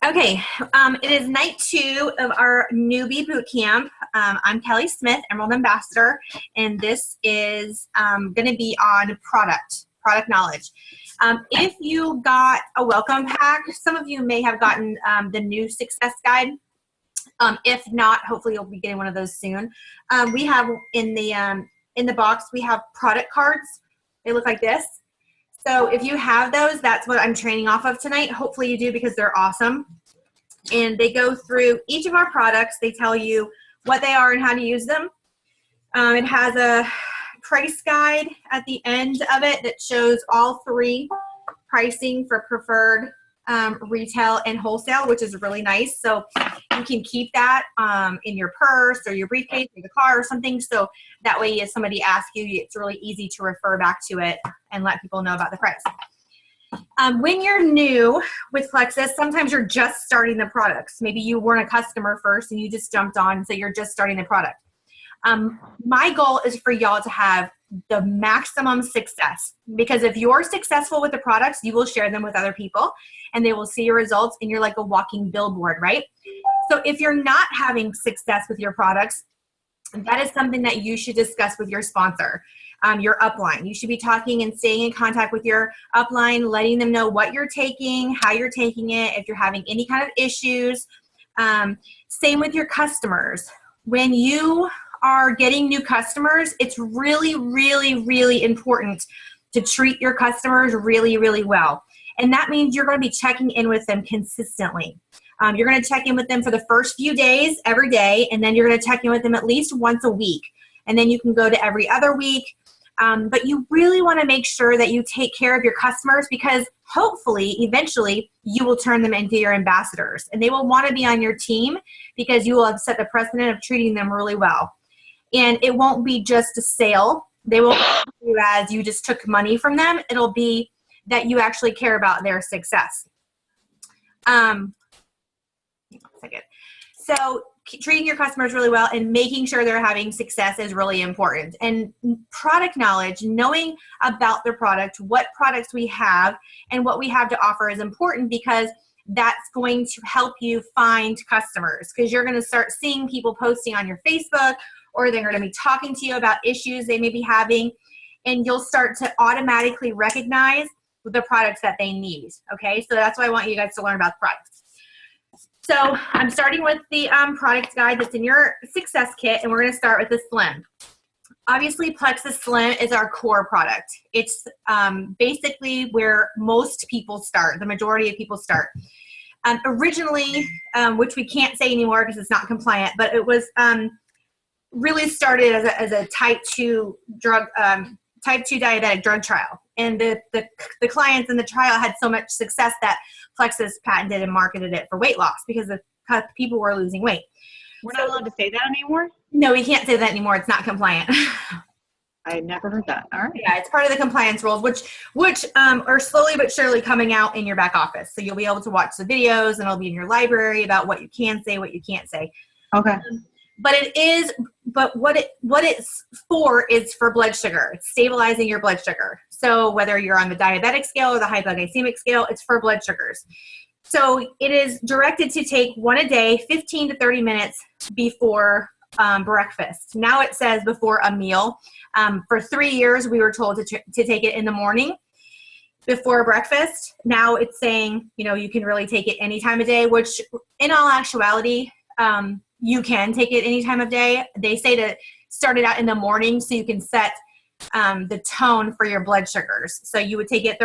Okay, it is night 2 of our newbie boot camp. I'm Kelly Smith, Emerald Ambassador, and this is going to be on product knowledge. If you got a welcome pack, some of you may have gotten the new success guide. If not, hopefully you'll be getting one of those soon. We have in the box, we have product cards. They look like this. So if you have those, that's what I'm training off of tonight. Hopefully you do, because they're awesome. And they go through each of our products. They tell you what they are and how to use them. It has a price guide at the end of it that shows all 3 pricing for preferred retail and wholesale, which is really nice. So you can keep that in your purse or your briefcase or the car or something. So that way, if somebody asks you, it's really easy to refer back to it and let people know about the price. When you're new with Plexus, sometimes you're just starting the products. Maybe you weren't a customer first and you just jumped on, so you're just starting the product. My goal is for y'all to have the maximum success, because if you're successful with the products, you will share them with other people and they will see your results, and you're like a walking billboard, right? So if you're not having success with your products, that is something that you should discuss with your sponsor, your upline. You should be talking and staying in contact with your upline, letting them know what you're taking, how you're taking it, if you're having any kind of issues. Same with your customers. When you are getting new customers, it's really, really, really important to treat your customers really, really well. And that means you're going to be checking in with them consistently. You're going to check in with them for the first few days, every day, and then you're going to check in with them at least once a week. And then you can go to every other week. But you really want to make sure that you take care of your customers, because hopefully, eventually, you will turn them into your ambassadors. And they will want to be on your team because you will have set the precedent of treating them really well. And it won't be just a sale. They won't see you as you just took money from them. It'll be that you actually care about their success. So treating your customers really well and making sure they're having success is really important. And product knowledge, knowing about the product, what products we have and what we have to offer is important, because that's going to help you find customers, because you're going to start seeing people posting on your Facebook, or they're going to be talking to you about issues they may be having, and you'll start to automatically recognize the products that they need. Okay, so that's why I want you guys to learn about the products. So I'm starting with the product guide that's in your success kit, and we're going to start with the Slim. Obviously, Plexus Slim is our core product. It's basically where most people start, the majority of people start. Originally, which we can't say anymore because it's not compliant, but it was really started as a type 2 diabetic drug trial. And the clients in the trial had so much success that Plexus patented and marketed it for weight loss, because the people were losing weight. We're not allowed to say that anymore? No, we can't say that anymore. It's not compliant. I had never heard that. All right. Yeah, it's part of the compliance rules, which are slowly but surely coming out in your back office. So you'll be able to watch the videos, and it'll be in your library about what you can say, what you can't say. Okay. But what it's for is for blood sugar. It's stabilizing your blood sugar. So whether you're on the diabetic scale or the hypoglycemic scale, it's for blood sugars. So it is directed to take one a day, 15 to 30 minutes before breakfast. Now it says before a meal. For 3 years, we were told to take it in the morning before breakfast. Now it's saying, you can really take it any time of day, which in all actuality, you can take it any time of day. They say to start it out in the morning so you can set the tone for your blood sugars. So you would take it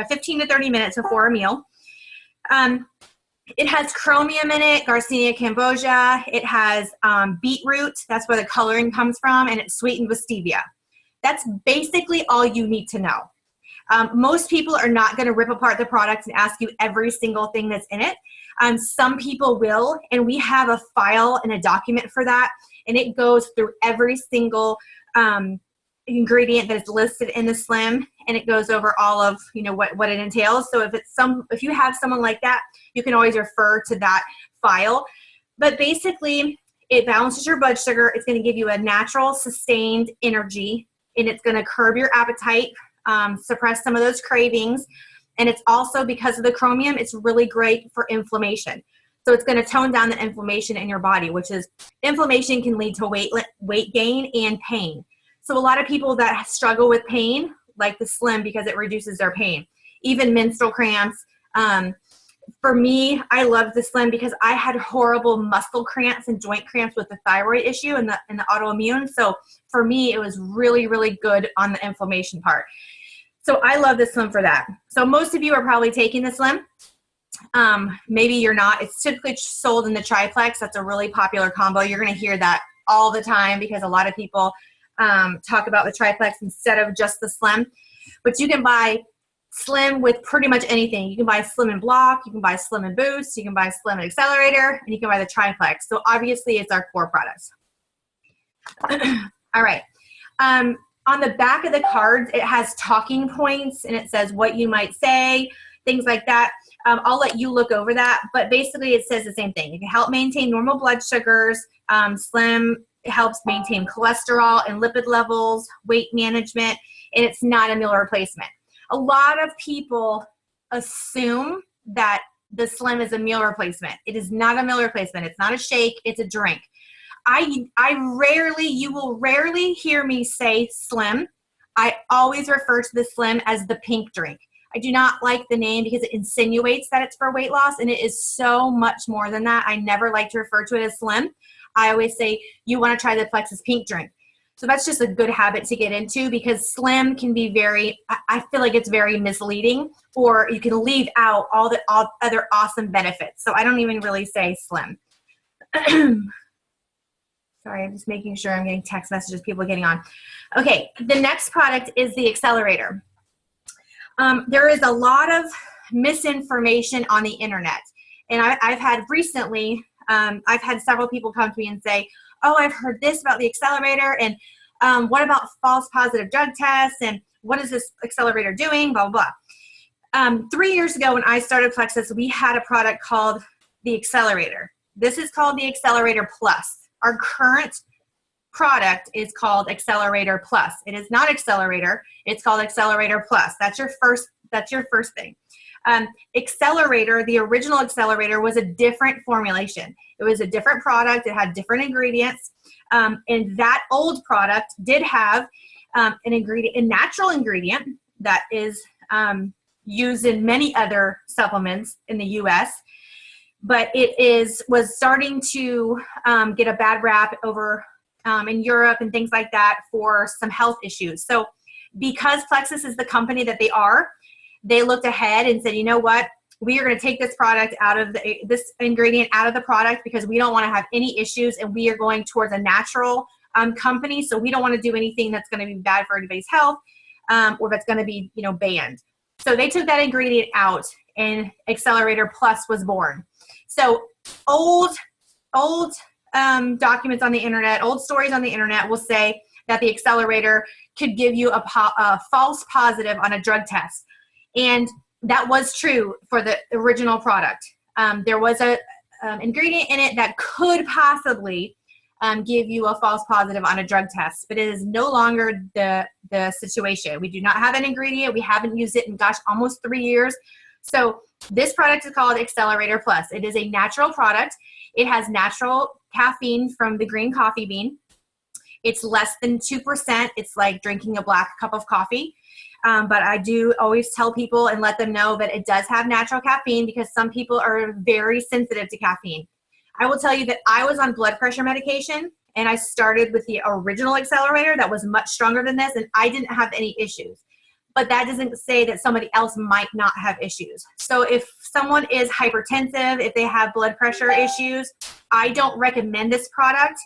15 to 30 minutes before a meal. It has chromium in it, Garcinia cambogia. It has beetroot. That's where the coloring comes from. And it's sweetened with stevia. That's basically all you need to know. Most people are not going to rip apart the product and ask you every single thing that's in it. Some people will, and we have a file and a document for that, and it goes through every single ingredient that is listed in the Slim, and it goes over all of what it entails. So if you have someone like that, you can always refer to that file. But basically, it balances your blood sugar. It's going to give you a natural, sustained energy, and it's going to curb your appetite, suppress some of those cravings. And it's also, because of the chromium, it's really great for inflammation. So it's going to tone down the inflammation in your body, which is, inflammation can lead to weight gain and pain. So a lot of people that struggle with pain like the Slim because it reduces their pain, even menstrual cramps. For me, I love the Slim because I had horrible muscle cramps and joint cramps with the thyroid issue and the autoimmune. So for me, it was really, really good on the inflammation part. So I love the Slim for that. So most of you are probably taking the Slim. Maybe you're not. It's typically sold in the triplex. That's a really popular combo. You're going to hear that all the time because a lot of people talk about the triplex instead of just the Slim. But you can buy Slim with pretty much anything. You can buy Slim and Block, you can buy Slim and Boost, you can buy Slim and Accelerator, and you can buy the triplex. So obviously it's our core products. All right. On the back of the cards, it has talking points and it says what you might say, things like that. I'll let you look over that, but basically it says the same thing. It can help maintain normal blood sugars. Slim helps maintain cholesterol and lipid levels, weight management, and it's not a meal replacement. A lot of people assume that the Slim is a meal replacement. It is not a meal replacement. It's not a shake. It's a drink. You will rarely hear me say Slim. I always refer to the Slim as the pink drink. I do not like the name because it insinuates that it's for weight loss, and it is so much more than that. I never like to refer to it as Slim. I always say, you want to try the Plexus pink drink. So that's just a good habit to get into because Slim can be I feel like it's very misleading, or you can leave out all the other awesome benefits. So I don't even really say Slim. Sorry, I'm just making sure I'm getting text messages, people getting on. Okay, the next product is the Accelerator. There is a lot of misinformation on the internet. And I've had recently, I've had several people come to me and say, oh, I've heard this about the Accelerator, and what about false positive drug tests, and what is this Accelerator doing, blah, blah, blah. 3 years ago when I started Plexus, we had a product called the Accelerator. This is called the Accelerator Plus. Our current product is called Accelerator Plus. It is not Accelerator. It's called Accelerator Plus. That's your first thing. Accelerator, the original Accelerator, was a different formulation. It was a different product. It had different ingredients. And that old product did have a natural ingredient that is used in many other supplements in the U.S., but was starting to get a bad rap over in Europe and things like that for some health issues. So because Plexus is the company that they looked ahead and said, you know what, we are going to take this product this ingredient out of the product because we don't want to have any issues, and we are going towards a natural company. So we don't want to do anything that's going to be bad for anybody's health or that's going to be, banned. So they took that ingredient out, and Accelerator Plus was born. So old documents on the internet, old stories on the internet will say that the Accelerator could give you a false positive on a drug test. And that was true for the original product. There was a ingredient in it that could possibly give you a false positive on a drug test, but it is no longer the situation. We do not have an ingredient. We haven't used it in, almost 3 years. So this product is called Accelerator Plus. It is a natural product. It has natural caffeine from the green coffee bean. It's less than 2%. It's like drinking a black cup of coffee. But I do always tell people and let them know that it does have natural caffeine because some people are very sensitive to caffeine. I will tell you that I was on blood pressure medication, and I started with the original Accelerator that was much stronger than this, and I didn't have any issues. But that doesn't say that somebody else might not have issues. So if someone is hypertensive, if they have blood pressure issues, I don't recommend this product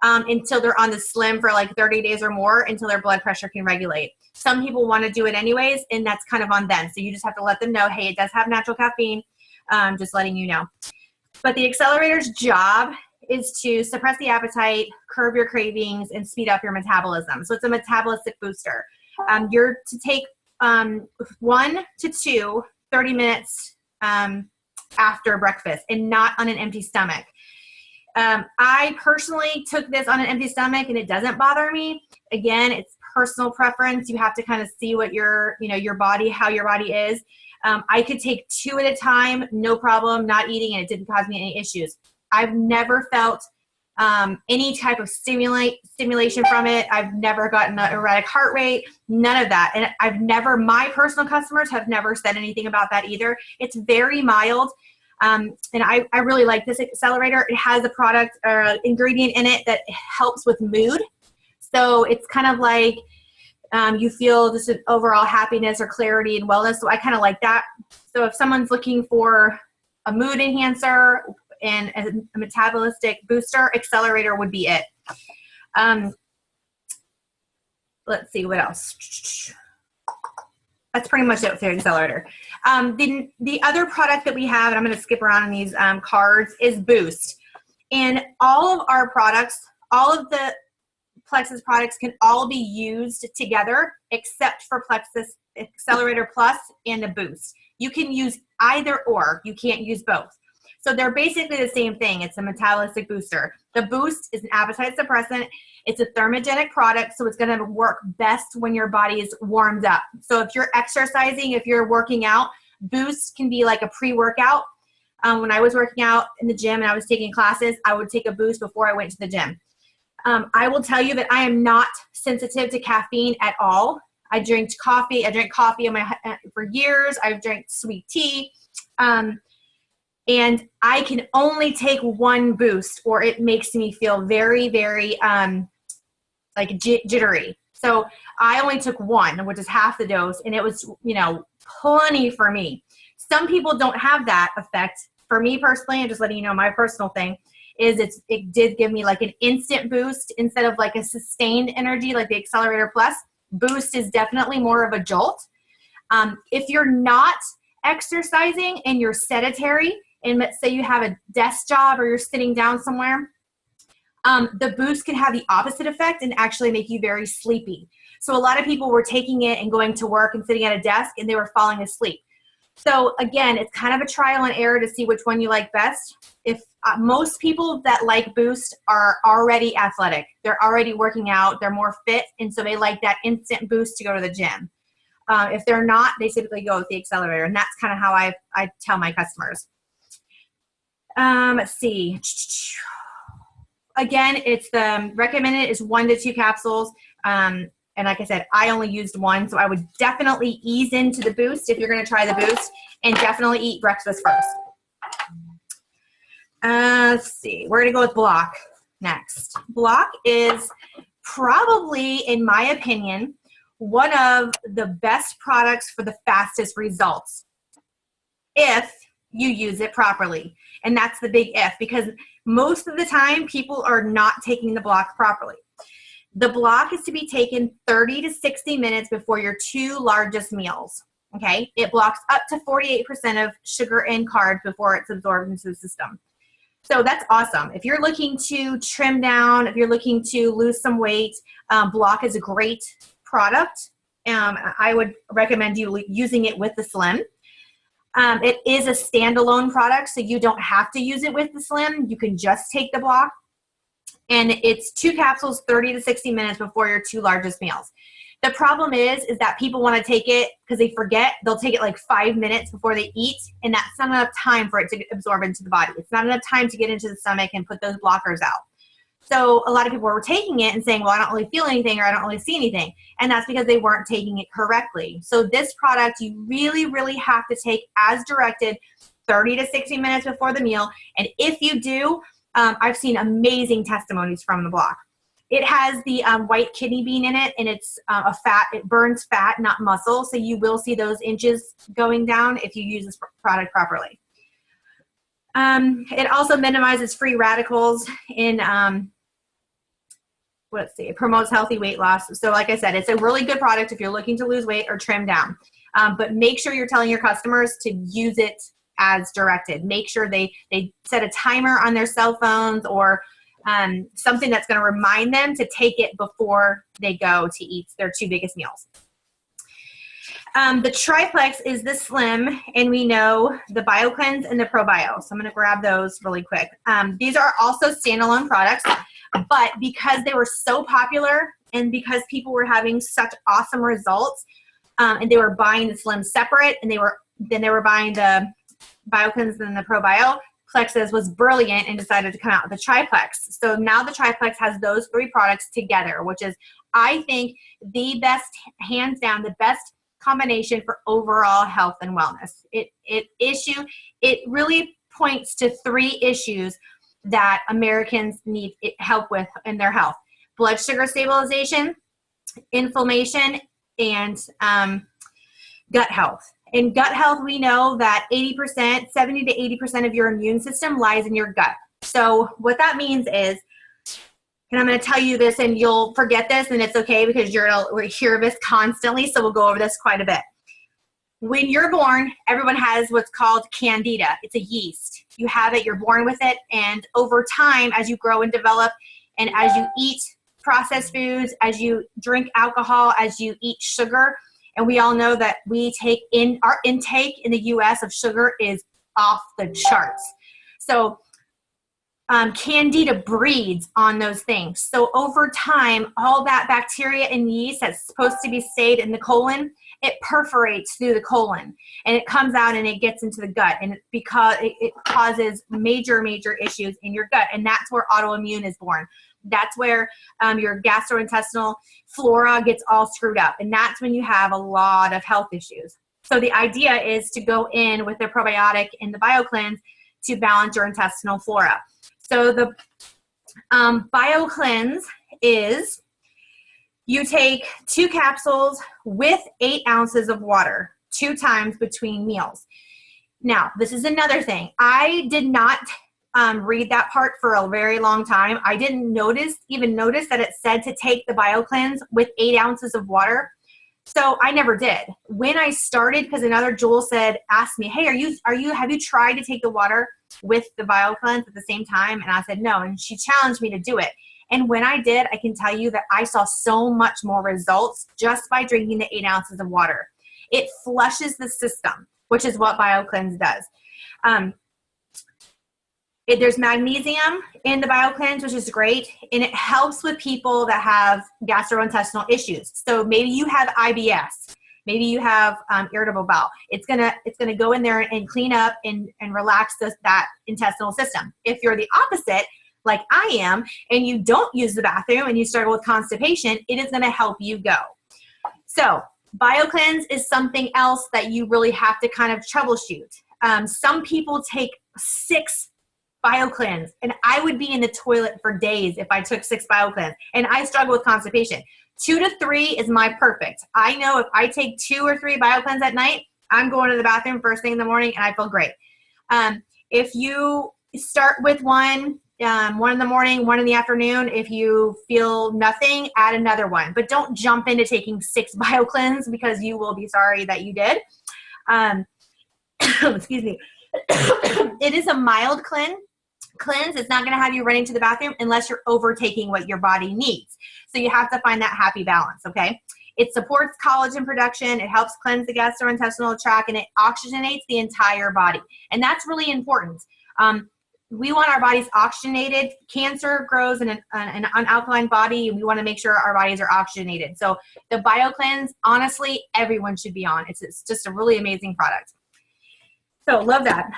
until they're on the Slim for like 30 days or more until their blood pressure can regulate. Some people want to do it anyways, and that's kind of on them. So you just have to let them know, hey, it does have natural caffeine, just letting you know. But the Accelerator's job is to suppress the appetite, curb your cravings, and speed up your metabolism. So it's a metabolistic booster. You're to take 1 to 2 30 minutes after breakfast and not on an empty stomach. I personally took this on an empty stomach, and it doesn't bother me. Again, it's personal preference. You have to kind of see what your body, how your body is. I could take 2 at a time, no problem, not eating, and it didn't cause me any issues. I've never felt any type of stimulation from it. I've never gotten an erratic heart rate, none of that. And my personal customers have never said anything about that either. It's very mild. And I really like this accelerator. It has a product or ingredient in it that helps with mood. So it's kind of like you feel just an overall happiness or clarity and wellness. So I kind of like that. So if someone's looking for a mood enhancer and a metabolistic booster, accelerator would be it. Let's see what else. That's pretty much it for the accelerator. The other product that we have, and I'm going to skip around in these cards, is Boost. And all of our products, all of the Plexus products can all be used together except for Plexus Accelerator Plus and the Boost. You can use either or. You can't use both. So they're basically the same thing. It's a metabolistic booster. The Boost is an appetite suppressant. It's a thermogenic product, so it's going to work best when your body is warmed up. So if you're exercising, if you're working out, Boost can be like a pre-workout. When I was working out in the gym and I was taking classes, I would take a Boost before I went to the gym. I will tell you that I am not sensitive to caffeine at all. I drink coffee for years. I've drank sweet tea. And I can only take one Boost or it makes me feel very, very like jittery. So I only took one, which is half the dose, and it was, plenty for me. Some people don't have that effect. For me personally, and just letting you know my personal thing, is it did give me like an instant boost instead of like a sustained energy like the Accelerator Plus. Boost is definitely more of a jolt. If you're not exercising and you're sedentary, and let's say you have a desk job or you're sitting down somewhere, the Boost can have the opposite effect and actually make you very sleepy. So a lot of people were taking it and going to work and sitting at a desk and they were falling asleep. So again, it's kind of a trial and error to see which one you like best. If most people that like Boost are already athletic, they're already working out, they're more fit, and so they like that instant boost to go to the gym. If they're not, they typically go with the accelerator, and that's kind of how I tell my customers. Let's see. Again, it's the recommended is 1 to 2 capsules. And like I said, I only used one, so I would definitely ease into the Boost if you're going to try the Boost, and definitely eat breakfast first. Let's see. We're going to go with Block next. Block is probably, in my opinion, one of the best products for the fastest results if you use it properly. And that's the big if, because most of the time people are not taking the Block properly. The Block is to be taken 30 to 60 minutes before your 2 largest meals. Okay? It blocks up to 48% of sugar and carbs before it's absorbed into the system. So that's awesome. If you're looking to trim down, if you're looking to lose some weight, Block is a great product. I would recommend you using it with the Slim. It is a standalone product, so you don't have to use it with the Slim. You can just take the Block. And it's 2 capsules, 30 to 60 minutes before your 2 largest meals. The problem is that people want to take it because they forget. They'll take it like 5 minutes before they eat, and that's not enough time for it to absorb into the body. It's not enough time to get into the stomach and put those blockers out. So a lot of people were taking it and saying, well, I don't really feel anything or I don't really see anything. And that's because they weren't taking it correctly. So this product, you really, really have to take as directed 30 to 60 minutes before the meal. And if you do, I've seen amazing testimonies from the Block. It has the white kidney bean in it, and it's a fat. It burns fat, not muscle. So you will see those inches going down if you use this product properly. It also minimizes free radicals in, let's see, it promotes healthy weight loss. So like I said, it's a really good product if you're looking to lose weight or trim down. But make sure you're telling your customers to use it as directed. Make sure they set a timer on their cell phones or something that's going to remind them to take it before they go to eat their 2 biggest meals. The Triplex is the Slim, and we know the BioCleanse and the ProBio. So I'm going to grab those really quick. These are also standalone products, but because they were so popular and because people were having such awesome results, and they were buying the Slim separate, and they were buying the BioCleanse and the ProbioPlexes, was brilliant and decided to come out with the Triplex. So now the Triplex has those 3 products together, which is, I think, the best, hands down, the best combination for overall health and wellness. It really points to 3 issues that Americans need help with in their health: blood sugar stabilization, inflammation, and gut health. In gut health, we know that 70 to 80% of your immune system lies in your gut. So what that means is, and I'm going to tell you this and you'll forget this, and it's okay because we hear this constantly, so we'll go over this quite a bit. When you're born, everyone has what's called candida. It's a yeast. You have it, you're born with it, and over time, as you grow and develop, and as you eat processed foods, as you drink alcohol, as you eat sugar, and we all know that our intake in the U.S. of sugar is off the charts. So candida breeds on those things. So over time, all that bacteria and yeast that's supposed to be stayed in the colon, it perforates through the colon, and it comes out and it gets into the gut, and it causes major issues in your gut, and that's where autoimmune is born. That's where your gastrointestinal flora gets all screwed up, and that's when you have a lot of health issues. So the idea is to go in with the probiotic and the BioCleanse to balance your intestinal flora. So the BioCleanse is, you take 2 capsules with 8 ounces of water 2 times between meals. Now, this is another thing. I did not read that part for a very long time. I didn't even notice that it said to take the BioCleanse with 8 ounces of water. So I never did. When I started, because another Jewel asked me, hey, have you tried to take the water with the BioCleanse at the same time? And I said, no. And she challenged me to do it. And when I did, I can tell you that I saw so much more results just by drinking the 8 ounces of water. It flushes the system, which is what BioCleanse does. There's magnesium in the BioCleanse, which is great, and it helps with people that have gastrointestinal issues. So maybe you have IBS, maybe you have irritable bowel. It's gonna go in there and clean up and relax that intestinal system. If you're the opposite, like I am, and you don't use the bathroom and you struggle with constipation, it is gonna help you go. So BioCleanse is something else that you really have to kind of troubleshoot. Some people take 6 BioCleanse, and I would be in the toilet for days if I took 6 BioCleanse, and I struggle with constipation. 2 to 3 is my perfect. I know if I take 2 or 3 BioCleanse at night, I'm going to the bathroom first thing in the morning, and I feel great. If you start with one in the morning, 1 in the afternoon, if you feel nothing, add another one. But don't jump into taking 6 BioCleanse because you will be sorry that you did. Excuse me. It is a mild cleanse. It's not going to have you running to the bathroom unless you're overtaking what your body needs. So you have to find that happy balance, okay? It supports collagen production. It helps cleanse the gastrointestinal tract, and it oxygenates the entire body. And that's really important. We want our bodies oxygenated. Cancer grows in an unalkaline body, and we want to make sure our bodies are oxygenated. So the BioCleanse, honestly, everyone should be on. It's just a really amazing product. So love that.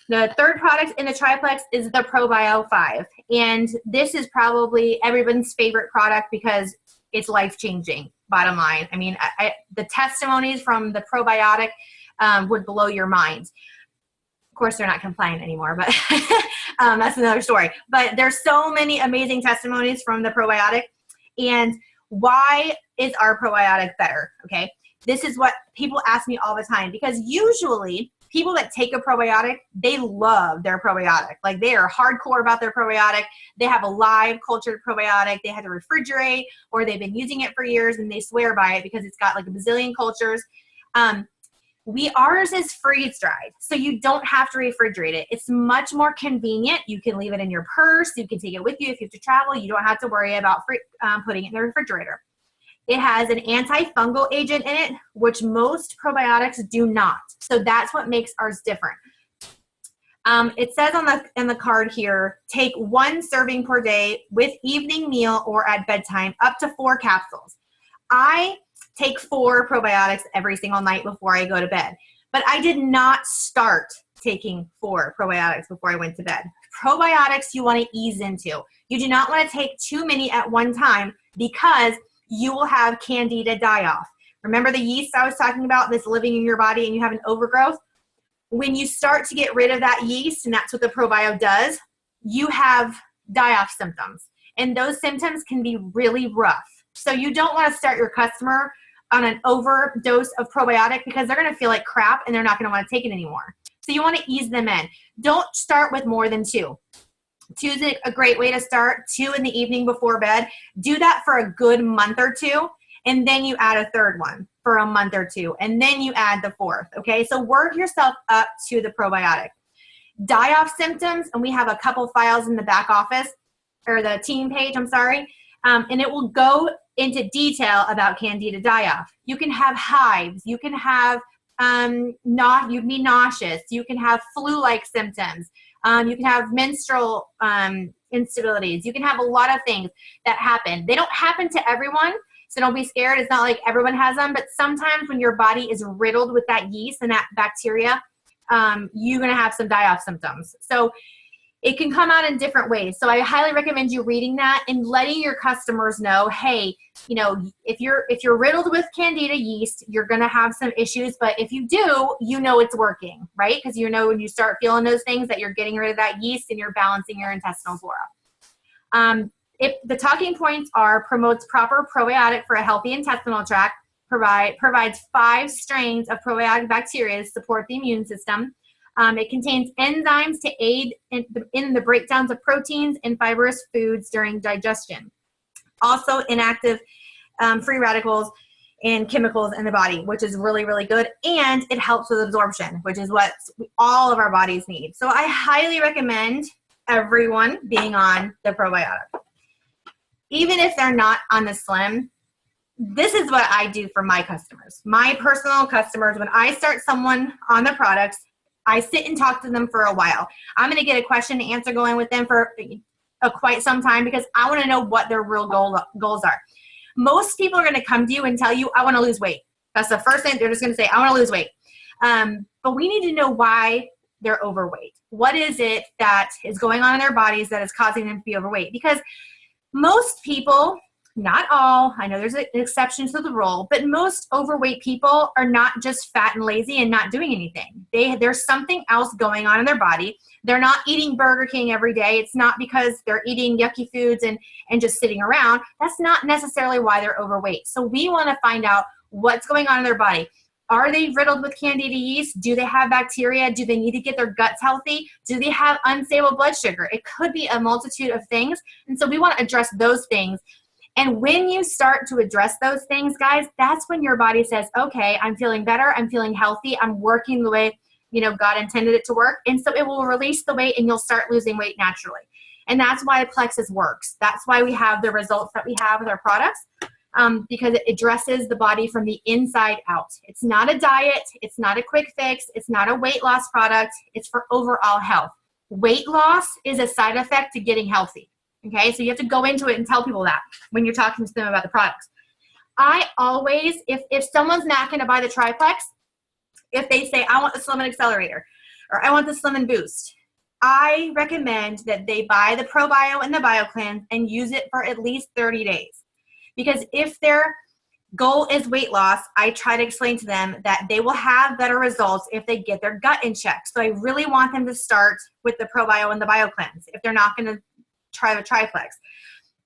The third product in the Triplex is the ProBio 5. And this is probably everyone's favorite product because it's life-changing, bottom line. I mean, the testimonies from the probiotic would blow your mind. Of course, they're not compliant anymore, but that's another story. But there's so many amazing testimonies from the probiotic. And why is our probiotic better? Okay, this is what people ask me all the time, because usually people that take a probiotic, they love their probiotic. Like, they are hardcore about their probiotic. They have a live cultured probiotic. They had to refrigerate, or they've been using it for years and they swear by it because it's got like a bazillion cultures. Ours is freeze dried, so you don't have to refrigerate it. It's much more convenient. You can leave it in your purse. You can take it with you if you have to travel. You don't have to worry about putting it in the refrigerator. It has an antifungal agent in it, which most probiotics do not. So that's what makes ours different. It says in the card here, take 1 serving per day with evening meal or at bedtime, up to 4 capsules. I take 4 probiotics every single night before I go to bed, but I did not start taking 4 probiotics before I went to bed. Probiotics you want to ease into. You do not want to take too many at one time because you will have candida die-off. Remember the yeast I was talking about that's living in your body and you have an overgrowth? When you start to get rid of that yeast, and that's what the probio does, you have die-off symptoms. And those symptoms can be really rough. So you don't want to start your customer on an overdose of probiotic because they're going to feel like crap and they're not going to want to take it anymore. So you want to ease them in. Don't start with more than 2. 2 is a great way to start. 2 in the evening before bed. Do that for a good month or 2. And then you add a 3rd one for a month or 2. And then you add the 4th. Okay, so work yourself up to the probiotic. Die-off symptoms, and we have a couple files in the back office, or the team page, I'm sorry. And it will go into detail about candida die-off. You can have hives. You can have, you can be nauseous. You can have flu-like symptoms. You can have menstrual instabilities. You can have a lot of things that happen. They don't happen to everyone. So don't be scared. It's not like everyone has them, but sometimes when your body is riddled with that yeast and that bacteria, you're going to have some die-off symptoms. So it can come out in different ways. So I highly recommend you reading that and letting your customers know, hey, you know, if you're riddled with candida yeast, you're going to have some issues. But if you do, you know it's working, right? Because you know when you start feeling those things that you're getting rid of that yeast and you're balancing your intestinal flora. The talking points are promotes proper probiotic for a healthy intestinal tract, provides 5 strains of probiotic bacteria to support the immune system. It contains enzymes to aid in the breakdowns of proteins and fibrous foods during digestion. Also inactive free radicals and chemicals in the body, which is really, really good. And it helps with absorption, which is what all of our bodies need. So I highly recommend everyone being on the probiotic. Even if they're not on the Slim, this is what I do for my customers. My personal customers, when I start someone on the products, I sit and talk to them for a while. I'm going to get a question and answer going with them for quite some time because I want to know what their real goals are. Most people are going to come to you and tell you, I want to lose weight. That's the first thing they're just going to say, I want to lose weight. But we need to know why they're overweight. What is it that is going on in their bodies that is causing them to be overweight? Because most people, not all, I know there's an exception to the rule, but most overweight people are not just fat and lazy and not doing anything. There's something else going on in their body. They're not eating Burger King every day. It's not because they're eating yucky foods and just sitting around. That's not necessarily why they're overweight. So we want to find out what's going on in their body. Are they riddled with candida yeast? Do they have bacteria? Do they need to get their guts healthy? Do they have unstable blood sugar? It could be a multitude of things. And so we want to address those things. And when you start to address those things, guys, that's when your body says, okay, I'm feeling better. I'm feeling healthy. I'm working the way, God intended it to work. And so it will release the weight and you'll start losing weight naturally. And that's why Plexus works. That's why we have the results that we have with our products. Because it addresses the body from the inside out. It's not a diet. It's not a quick fix. It's not a weight loss product. It's for overall health. Weight loss is a side effect to getting healthy. Okay, so you have to go into it and tell people that when you're talking to them about the products. I always, if someone's not going to buy the triplex, if they say, I want the Slim and Accelerator, or I want the Slim and Boost, I recommend that they buy the ProBio and the BioCleanse and use it for at least 30 days. Because if their goal is weight loss, I try to explain to them that they will have better results if they get their gut in check. So I really want them to start with the ProBio and the BioCleanse if they're not going to try the triplex.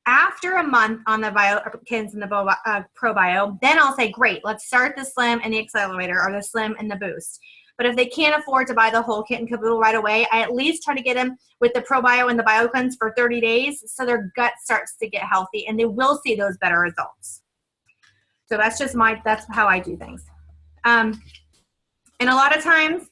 After a month on the BioCleanse and the ProBio, then I'll say, great, let's start the Slim and the Accelerator or the Slim and the Boost. But if they can't afford to buy the whole kit and caboodle right away, I at least try to get them with the ProBio and the BioCleanse for 30 days so their gut starts to get healthy and they will see those better results. So that's how I do things. And a lot of times,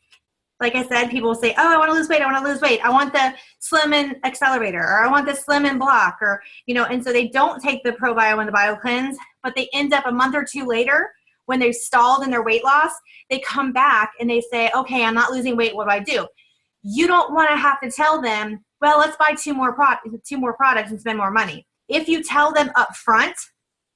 like I said, people will say, oh, I want to lose weight. I want to lose weight. I want the Slim and Accelerator, or I want the Slim and Block, or, and so they don't take the ProBio and the BioCleanse, but they end up a month or two later when they've stalled in their weight loss, they come back and they say, okay, I'm not losing weight. What do? you don't want to have to tell them, well, let's buy two more products and spend more money. If you tell them up front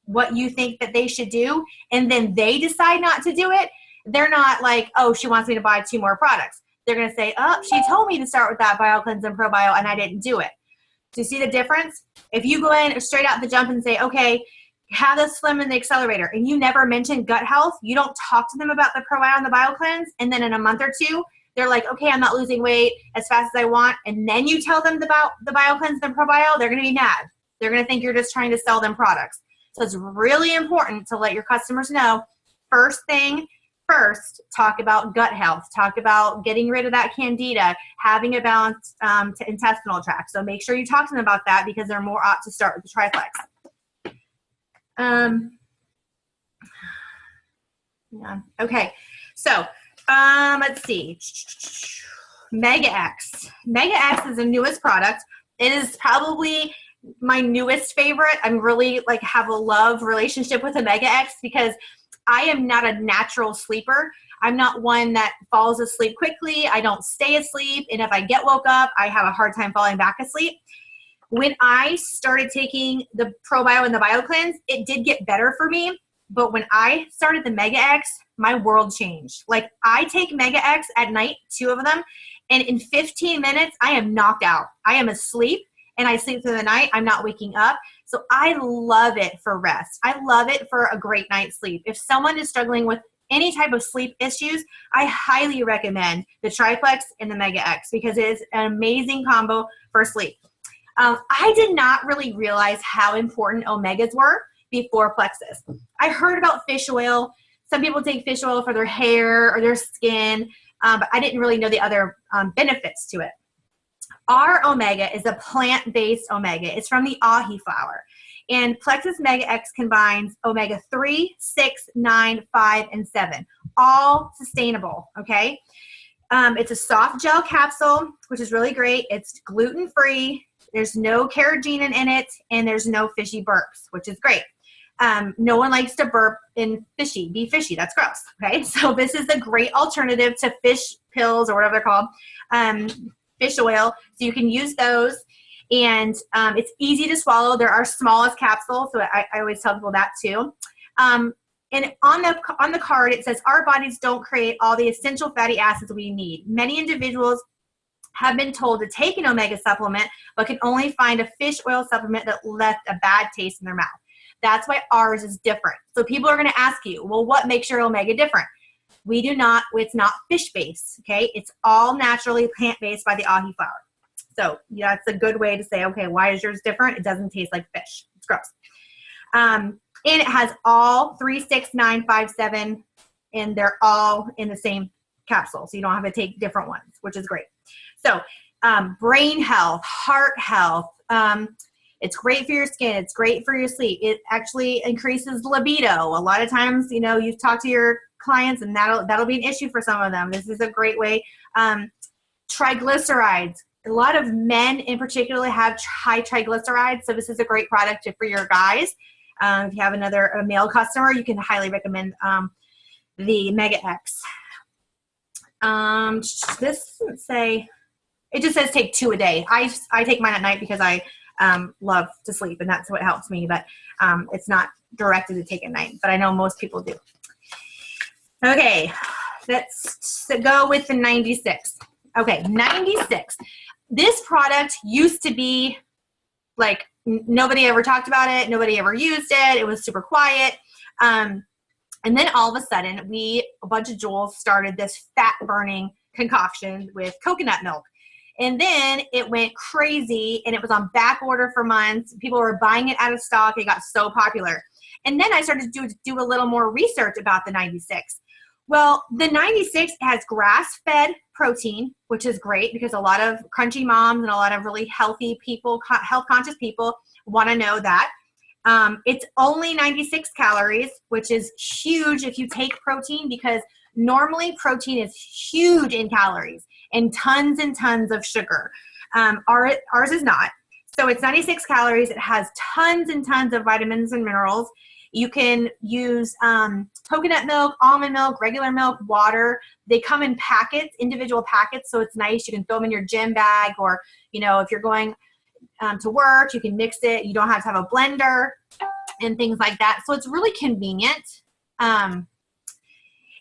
what you think that they should do, and then they decide not to do it, they're not like, oh, she wants me to buy two more products. They're going to say, oh, she told me to start with that BioCleanse and ProBio, and I didn't do it. Do you see the difference? If you go in straight out the jump and say, okay, have the Slim and the Accelerator, and you never mention gut health, you don't talk to them about the ProBio and the BioCleanse, and then in a month or two, they're like, okay, I'm not losing weight as fast as I want, and then you tell them about the BioCleanse and ProBio, they're going to be mad. They're going to think you're just trying to sell them products. So it's really important to let your customers know, first thing first, talk about gut health, talk about getting rid of that candida, having a balanced intestinal tract. So make sure you talk to them about that because they're more apt to start with the triplex. Yeah. Okay, so let's see. Mega X. Mega X is the newest product. It is probably my newest favorite. I'm really like have a love relationship with the Mega X because I am not a natural sleeper. I'm not one that falls asleep quickly. I don't stay asleep. And if I get woke up, I have a hard time falling back asleep. When I started taking the ProBio and the BioCleanse, it did get better for me. But when I started the Mega X, my world changed. Like I take Mega X at night, 2 of them, and in 15 minutes, I am knocked out. I am asleep and I sleep through the night. I'm not waking up. So I love it for rest. I love it for a great night's sleep. If someone is struggling with any type of sleep issues, I highly recommend the Triplex and the Mega X because it is an amazing combo for sleep. I did not really realize how important omegas were before Plexus. I heard about fish oil. Some people take fish oil for their hair or their skin, but I didn't really know the other benefits to it. Our omega is a plant-based omega. It's from the ahi flower. And Plexus Mega X combines omega 3, 6, 9, 5, and 7, all sustainable, okay? It's a soft gel capsule, which is really great. It's gluten-free. There's no carrageenan in it, and there's no fishy burps, which is great. No one likes to burp in be fishy. That's gross, okay? So this is a great alternative to fish pills or whatever they're called, fish oil. So you can use those, and it's easy to swallow. They're our smallest capsule, so I always tell people that too. And on the card, it says, our bodies don't create all the essential fatty acids we need. Many individuals have been told to take an omega supplement, but can only find a fish oil supplement that left a bad taste in their mouth. That's why ours is different. So people are going to ask you, well, what makes your omega different? We do not, it's not fish-based, okay? It's all naturally plant-based by the ahi flower. So yeah, that's a good way to say, okay, why is yours different? It doesn't taste like fish. It's gross. And it has all 3, 6, 9, 5, 7, and they're all in the same capsule. So you don't have to take different ones, which is great. So brain health, heart health, it's great for your skin. It's great for your sleep. It actually increases libido. A lot of times, you know, you've talked to your clients and that'll be an issue for some of them. This is a great way. Triglycerides. A lot of men in particular have high triglycerides. So this is a great product for your guys. If you have a male customer, you can highly recommend the Mega X. This doesn't say, it just says take 2 a day. I take mine at night because I love to sleep, and that's what helps me, but it's not directed to take at night, but I know most people do. Okay, let's go with the 96. Okay, 96. This product used to be like nobody ever talked about it, nobody ever used it, it was super quiet. And then all of a sudden, a bunch of Jules started this fat-burning concoction with coconut milk. And then it went crazy, and it was on back order for months. People were buying it out of stock. It got so popular. And then I started to do a little more research about the 96. Well, the 96 has grass-fed protein, which is great because a lot of crunchy moms and a lot of really healthy people, health-conscious people want to know that. It's only 96 calories, which is huge if you take protein because normally protein is huge in calories and tons of sugar. Ours is not. So it's 96 calories. It has tons and tons of vitamins and minerals. You can use coconut milk, almond milk, regular milk, water. They come in packets, individual packets, so it's nice. You can throw them in your gym bag, or, you know, if you're going to work, you can mix it. You don't have to have a blender and things like that. So it's really convenient. And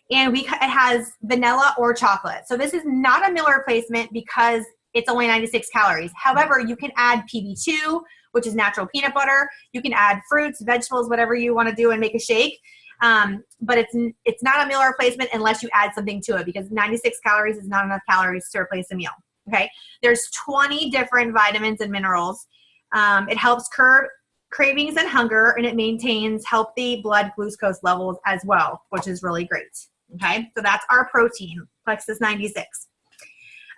it has vanilla or chocolate. So this is not a meal replacement because it's only 96 calories. However, you can add PB2, which is natural peanut butter. You can add fruits, vegetables, whatever you want to do and make a shake. But it's not a meal replacement unless you add something to it, because 96 calories is not enough calories to replace a meal. Okay. There's 20 different vitamins and minerals. It helps curb cravings and hunger, and it maintains healthy blood glucose levels as well, which is really great. Okay. So that's our protein, Plexus 96.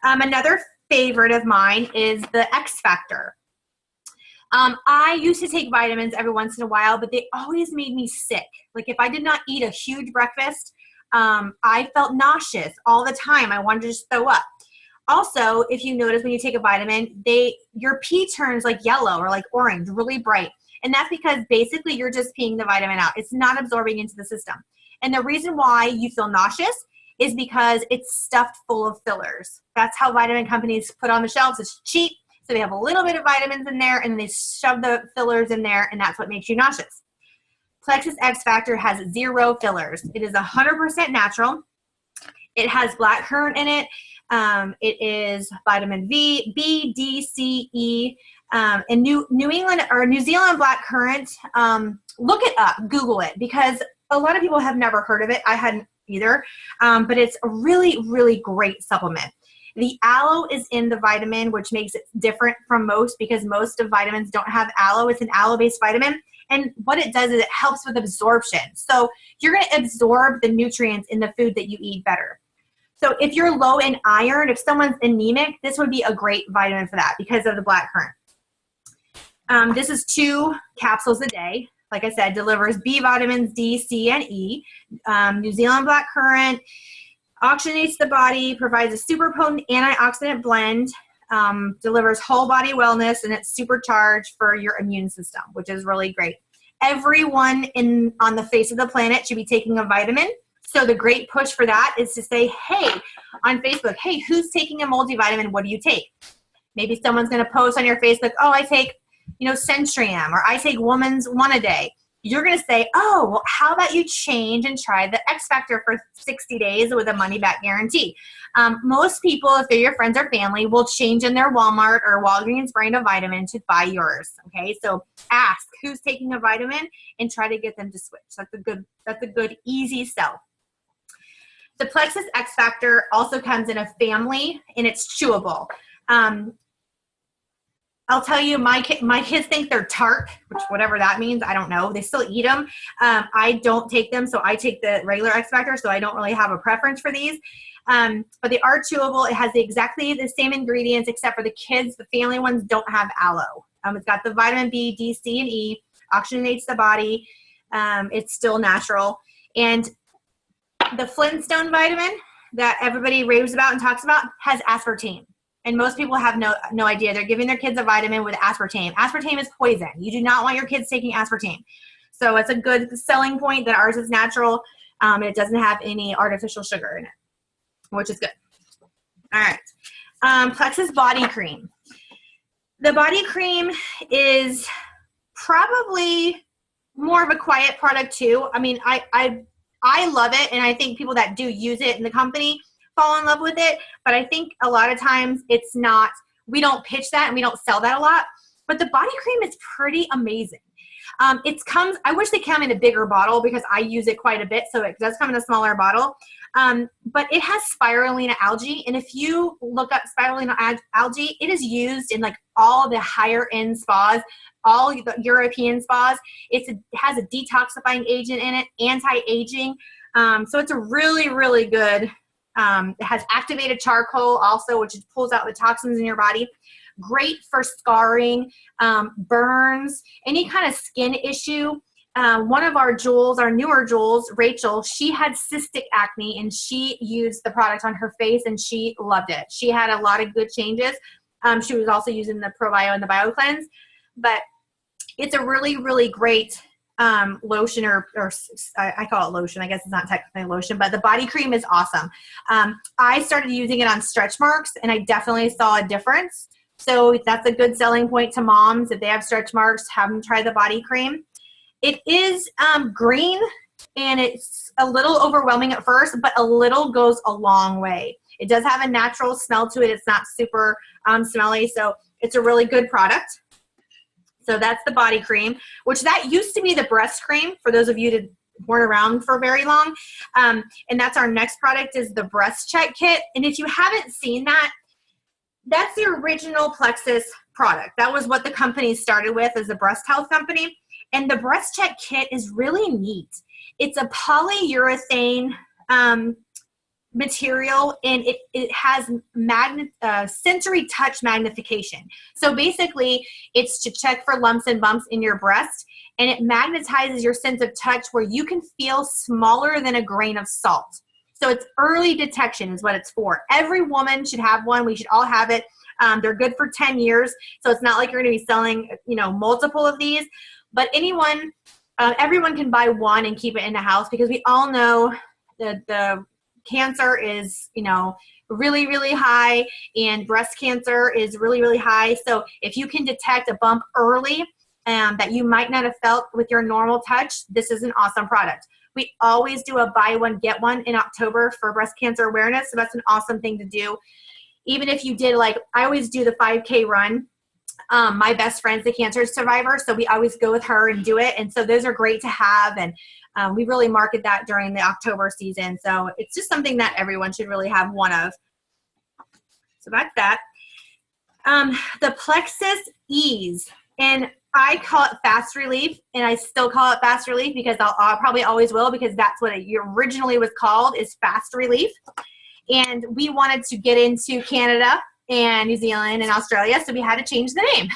Another favorite of mine is the X Factor. I used to take vitamins every once in a while, but they always made me sick. Like if I did not eat a huge breakfast, I felt nauseous all the time. I wanted to just throw up. Also, if you notice when you take a vitamin, your pee turns like yellow or like orange, really bright. And that's because basically you're just peeing the vitamin out. It's not absorbing into the system. And the reason why you feel nauseous is because it's stuffed full of fillers. That's how vitamin companies put on the shelves. It's cheap. So they have a little bit of vitamins in there and they shove the fillers in there, and that's what makes you nauseous. Plexus X Factor has 0 fillers. It is 100% natural. It has blackcurrant in it. It is vitamin B, D, C, E, and New England or New Zealand blackcurrant. Look it up, Google it, because a lot of people have never heard of it. I hadn't either, but it's a really, really great supplement. The aloe is in the vitamin, which makes it different from most, because most of vitamins don't have aloe. It's an aloe-based vitamin. And what it does is it helps with absorption. So you're going to absorb the nutrients in the food that you eat better. So if you're low in iron, if someone's anemic, this would be a great vitamin for that because of the blackcurrant. This is 2 capsules a day. Like I said, delivers B vitamins, D, C, and E. New Zealand blackcurrant oxygenates the body, provides a super potent antioxidant blend, delivers whole body wellness, and it's supercharged for your immune system, which is really great. Everyone on the face of the planet should be taking a vitamin. So the great push for that is to say, hey, on Facebook, hey, who's taking a multivitamin? What do you take? Maybe someone's going to post on your Facebook, oh, I take, Centrium, or I take Woman's One a day. You're going to say, oh, well, how about you change and try the X Factor for 60 days with a money-back guarantee? Most people, if they're your friends or family, will change in their Walmart or Walgreens brand of vitamin to buy yours. Okay, so ask who's taking a vitamin and try to get them to switch. That's a good, easy sell. The Plexus X Factor also comes in a family, and it's chewable. I'll tell you, my kids think they're tart, which whatever that means, I don't know. They still eat them. I don't take them, so I take the regular X Factor, so I don't really have a preference for these. But they are chewable. It has exactly the same ingredients, except for the kids. The family ones don't have aloe. It's got the vitamin B, D, C, and E, oxygenates the body. It's still natural. And the Flintstone vitamin that everybody raves about and talks about has aspartame. And most people have no idea. They're giving their kids a vitamin with aspartame. Aspartame is poison. You do not want your kids taking aspartame. So it's a good selling point that ours is natural. It doesn't have any artificial sugar in it, which is good. All right. Plexus Body Cream. The body cream is probably more of a quiet product too. I mean, I love it, and I think people that do use it in the company fall in love with it, but I think a lot of times it's not, we don't pitch that and we don't sell that a lot, but the body cream is pretty amazing. I wish they come in a bigger bottle because I use it quite a bit, so it does come in a smaller bottle, but it has spirulina algae, and if you look up spirulina algae, it is used in like all the higher end spas, all the European spas. It has a detoxifying agent in it, anti-aging, so it's a really, really good. It has activated charcoal also, which pulls out the toxins in your body. Great for scarring, burns, any kind of skin issue. One of our Jules, our newer Jules, Rachel, she had cystic acne, and she used the product on her face, and she loved it. She had a lot of good changes. She was also using the ProBio and the BioCleanse, but it's a really, really great lotion or I call it lotion. I guess it's not technically lotion, but the body cream is awesome. I started using it on stretch marks and I definitely saw a difference. So that's a good selling point to moms. If they have stretch marks, have them try the body cream. It is green and it's a little overwhelming at first, but a little goes a long way. It does have a natural smell to it. It's not super smelly. So it's a really good product. So that's the body cream, which that used to be the breast cream for those of you that weren't around for very long. And that's our next product is the breast check kit. And if you haven't seen that, that's the original Plexus product. That was what the company started with as a breast health company. And the breast check kit is really neat. It's a polyurethane material and it has sensory touch magnification. So basically it's to check for lumps and bumps in your breast, and it magnetizes your sense of touch where you can feel smaller than a grain of salt. So it's early detection is what it's for. Every woman should have one. We should all have it. They're good for 10 years. So it's not like you're going to be selling, multiple of these, but everyone can buy one and keep it in the house, because we all know that the cancer is, really, really high, and breast cancer is really, really high. So if you can detect a bump early that you might not have felt with your normal touch, this is an awesome product. We always do a buy one, get one in October for breast cancer awareness. So that's an awesome thing to do. Even if you did, I always do the 5K run. My best friend's a cancer survivor, so we always go with her and do it. And so those are great to have. And we really market that during the October season. So it's just something that everyone should really have one of. So that's that. The Plexus Ease. And I call it Fast Relief, and I still call it Fast Relief because I'll probably always will, because that's what it originally was called, is Fast Relief. And we wanted to get into Canada and New Zealand and Australia, so we had to change the name.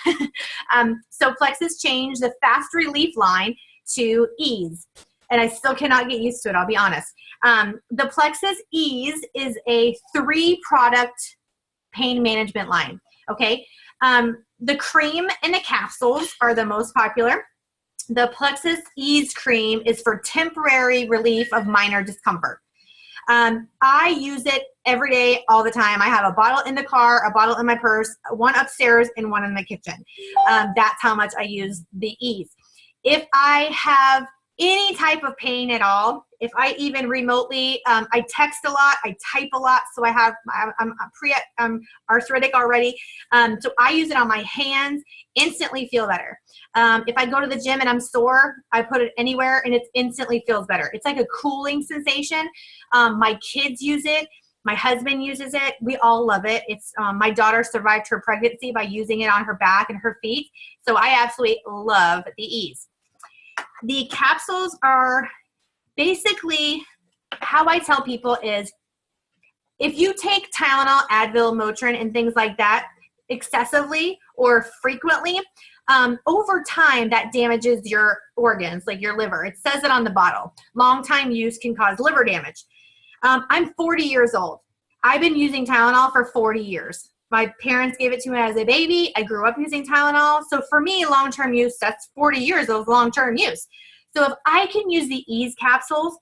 So Plexus changed the Fast Relief line to Ease. And I still cannot get used to it, I'll be honest. The Plexus Ease is a 3-product pain management line, okay? The cream and the capsules are the most popular. The Plexus Ease cream is for temporary relief of minor discomfort. I use it every day, all the time. I have a bottle in the car, a bottle in my purse, one upstairs, and one in the kitchen. That's how much I use the Ease. If I have any type of pain at all, if I even remotely, I text a lot, I type a lot, so I'm arthritic already. So I use it on my hands, instantly feel better. If I go to the gym and I'm sore, I put it anywhere and it instantly feels better. It's like a cooling sensation. My kids use it. My husband uses it. We all love it. It's my daughter survived her pregnancy by using it on her back and her feet. So I absolutely love the Ease. The capsules are basically, how I tell people is, if you take Tylenol, Advil, Motrin, and things like that excessively or frequently, over time that damages your organs, like your liver. It says it on the bottle. Long time use can cause liver damage. I'm 40 years old. I've been using Tylenol for 40 years. My parents gave it to me as a baby. I grew up using Tylenol. So for me, long-term use, that's 40 years of long-term use. So if I can use the Ease capsules,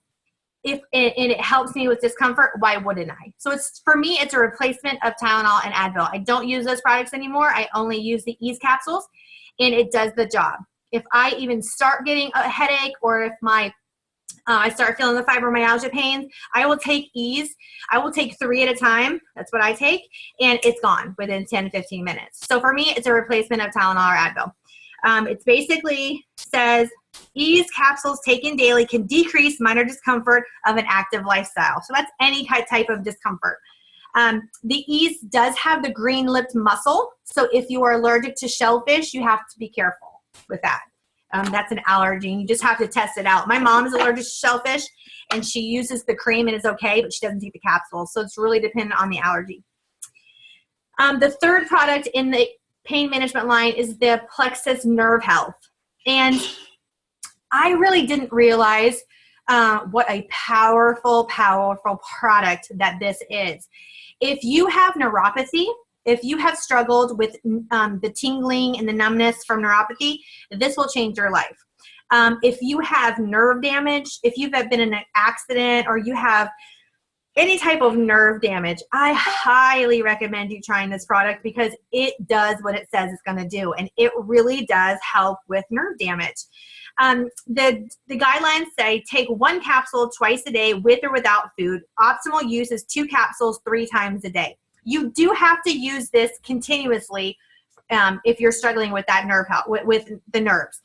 and it helps me with discomfort, why wouldn't I? So for me, it's a replacement of Tylenol and Advil. I don't use those products anymore. I only use the Ease capsules, and it does the job. If I even start getting a headache, or if I start feeling the fibromyalgia pains, I will take Ease. I will take 3 at a time. That's what I take. And it's gone within 10 to 15 minutes. So for me, it's a replacement of Tylenol or Advil. It basically says, Ease capsules taken daily can decrease minor discomfort of an active lifestyle. So that's any type of discomfort. The Ease does have the green-lipped mussel. So if you are allergic to shellfish, you have to be careful with that. That's an allergy. You just have to test it out. My mom is allergic to shellfish, and she uses the cream and it's okay, but she doesn't take the capsules. So it's really dependent on the allergy. The third product in the pain management line is the Plexus Nerve Health. And I really didn't realize what a powerful, powerful product that this is. If you have neuropathy, if you have struggled with the tingling and the numbness from neuropathy, this will change your life. If you have nerve damage, if you've been in an accident or you have any type of nerve damage, I highly recommend you trying this product because it does what it says it's going to do, and it really does help with nerve damage. The guidelines say take 1 capsule twice a day with or without food. Optimal use is 2 capsules 3 times a day. You do have to use this continuously if you're struggling with that nerve health, with the nerves.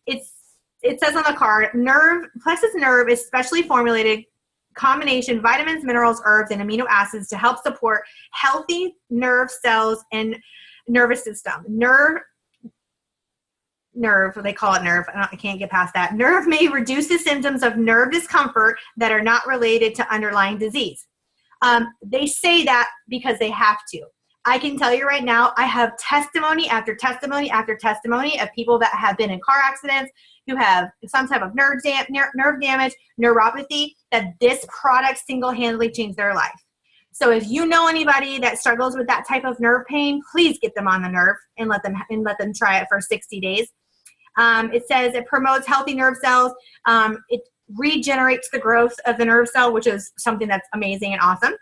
It says on the card, Plexus Nerve is specially formulated combination vitamins, minerals, herbs, and amino acids to help support healthy nerve cells and nervous system. Nerve, they call it nerve. I can't get past that. Nerve may reduce the symptoms of nerve discomfort that are not related to underlying disease. They say that because they have to. I can tell you right now, I have testimony after testimony after testimony of people that have been in car accidents, who have some type of nerve damage, neuropathy, that this product single-handedly changed their life. So if you know anybody that struggles with that type of nerve pain, please get them on the nerve and let them try it for 60 days. It says it promotes healthy nerve cells. It regenerates the growth of the nerve cell, which is something that's amazing and awesome.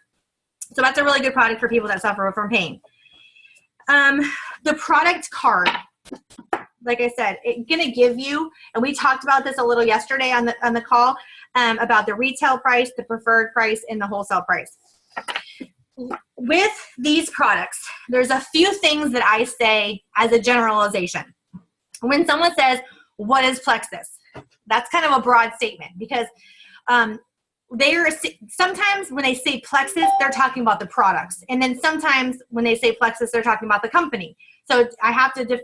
So that's a really good product for people that suffer from pain. The product card, like I said, it's going to give you, and we talked about this a little yesterday on the call, about the retail price, the preferred price, and the wholesale price. With these products, there's a few things that I say as a generalization. When someone says, what is Plexus? That's kind of a broad statement because sometimes when they say Plexus, they're talking about the products. And then sometimes when they say Plexus, they're talking about the company. So I have to,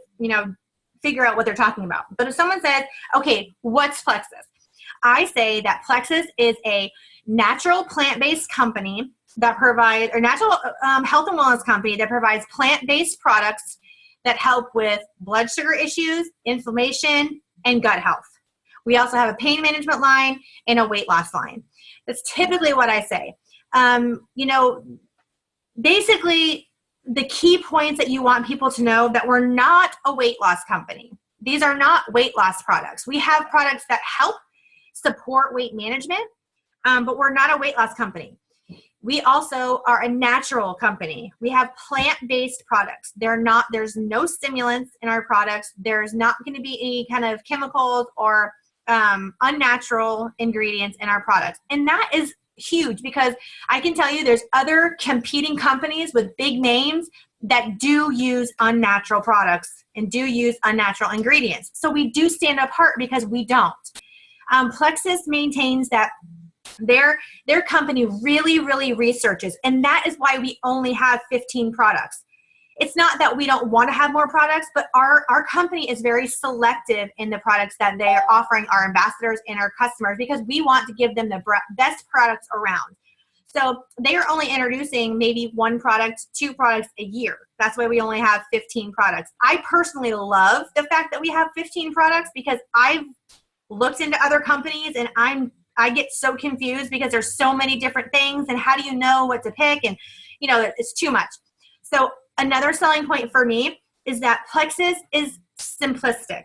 figure out what they're talking about. But if someone says, okay, what's Plexus? I say that Plexus is a natural plant-based company that provides, or natural health and wellness company that provides plant-based products that help with blood sugar issues, inflammation, and gut health. We also have a pain management line and a weight loss line. That's typically what I say. Basically, the key points that you want people to know that we're not a weight loss company. These are not weight loss products. We have products that help support weight management, but we're not a weight loss company. We also are a natural company. We have plant-based products. There's no stimulants in our products. There's not going to be any kind of chemicals or unnatural ingredients in our products. And that is huge because I can tell you there's other competing companies with big names that do use unnatural products and do use unnatural ingredients. So we do stand apart because we don't. Plexus maintains that their company really, really researches, and that is why we only have 15 products. It's not that we don't want to have more products, but our company is very selective in the products that they are offering our ambassadors and our customers because we want to give them the best products around. So they are only introducing maybe 1 product, 2 products a year. That's why we only have 15 products. I personally love the fact that we have 15 products because I've looked into other companies and I get so confused because there's so many different things and how do you know what to pick, and it's too much. So another selling point for me is that Plexus is simplistic.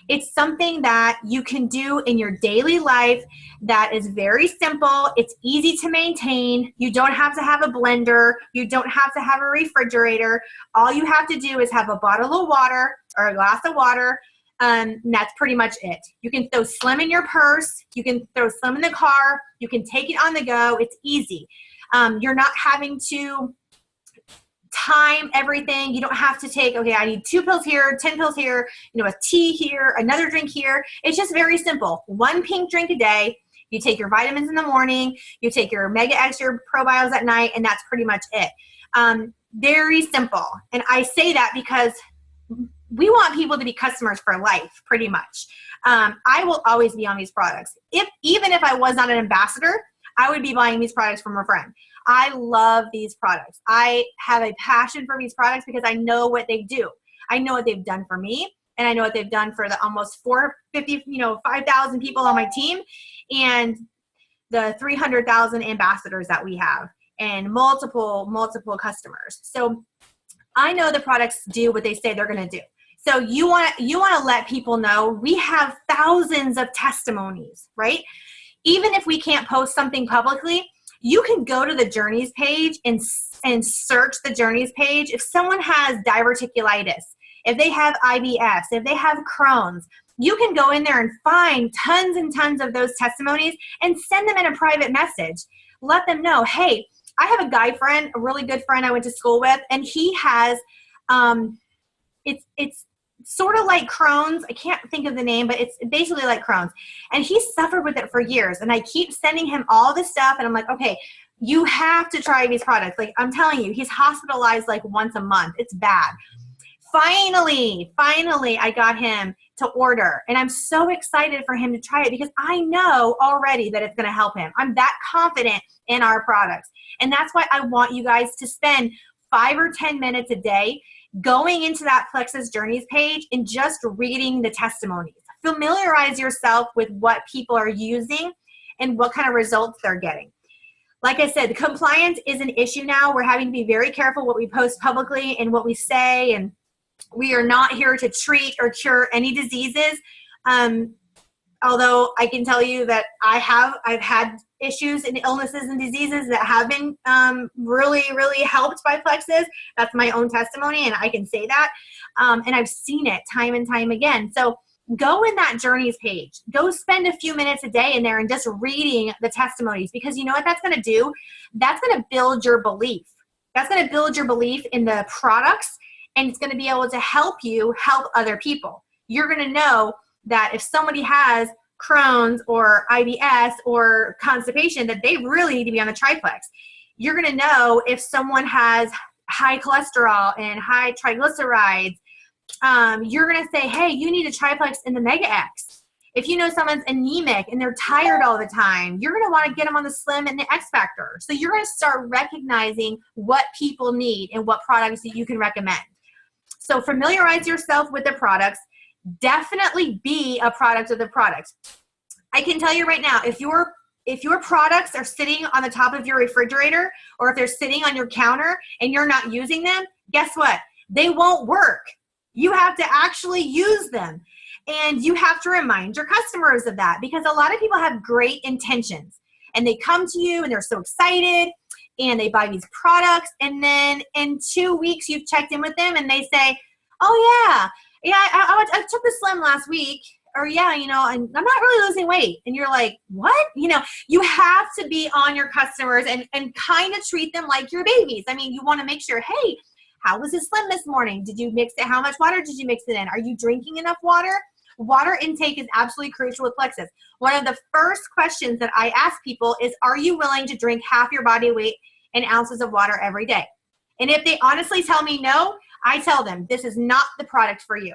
It's something that you can do in your daily life that is very simple. It's easy to maintain. You don't have to have a blender. You don't have to have a refrigerator. All you have to do is have a bottle of water or a glass of water. And that's pretty much it. You can throw Slim in your purse. You can throw Slim in the car. You can take it on the go. It's easy. You're not having to time everything. You don't have to take, okay, I need 2 pills here, 10 pills here, a tea here, another drink here. It's just very simple. 1 pink drink a day. You take your vitamins in the morning. You take your Mega Extra probiotics at night, and that's pretty much it. Very simple. And I say that because we want people to be customers for life, pretty much. I will always be on these products. Even if I was not an ambassador, I would be buying these products from a friend. I love these products. I have a passion for these products because I know what they do. I know what they've done for me, and I know what they've done for the almost 5,000 people on my team and the 300,000 ambassadors that we have and multiple customers. So I know the products do what they say they're going to do. So you want to let people know we have thousands of testimonies, right? Even if we can't post something publicly, you can go to the journeys page and search the journeys page. If someone has diverticulitis, if they have IBS, if they have Crohn's, you can go in there and find tons and tons of those testimonies and send them in a private message. Let them know, hey, I have a guy friend, a really good friend I went to school with, and he has, it's sort of like Crohn's. I can't think of the name, but it's basically like Crohn's. And he suffered with it for years. And I keep sending him all this stuff. And I'm like, okay, you have to try these products. Like I'm telling you, he's hospitalized like once a month. It's bad. Finally, I got him to order. And I'm so excited for him to try it because I know already that it's going to help him. I'm that confident in our products. And that's why I want you guys to spend 5 or 10 minutes a day going into that Plexus Journeys page and just reading the testimonies. Familiarize yourself with what people are using and what kind of results they're getting. Like I said, compliance is an issue now. We're having to be very careful what we post publicly and what we say, and we are not here to treat or cure any diseases. Although I can tell you that I've had issues and illnesses and diseases that have been really, really helped by Plexus. That's my own testimony, and I can say that. And I've seen it time and time again. So go in that journeys page. Go spend a few minutes a day in there and just reading the testimonies, because you know what that's going to do? That's going to build your belief. That's going to build your belief in the products, and it's going to be able to help you help other people. You're going to know that if somebody has Crohn's or IBS or constipation, that they really need to be on the triplex. You're going to know if someone has high cholesterol and high triglycerides. You're going to say, hey, you need a triplex in the Mega X. If you know someone's anemic and they're tired all the time, you're going to want to get them on the Slim and the X Factor. So you're going to start recognizing what people need and what products that you can recommend. So familiarize yourself with the products. Definitely be a product of the products. I can tell you right now, if your products are sitting on the top of your refrigerator, or if they're sitting on your counter and you're not using them, guess what? They won't work. You have to actually use them. And you have to remind your customers of that, because a lot of people have great intentions and they come to you and they're so excited and they buy these products, and then in 2 weeks you've checked in with them and they say, oh yeah, I took the Slim last week, or yeah, you know, I'm not really losing weight. And you're like, what? You know, you have to be on your customers and kind of treat them like your babies. I mean, you want to make sure, hey, how was the Slim this morning? Did you mix it? How much water did you mix it in? Are you drinking enough water? Water intake is absolutely crucial with Plexus. One of the first questions that I ask people is, are you willing to drink half your body weight in ounces of water every day? And if they honestly tell me no, I tell them, this is not the product for you.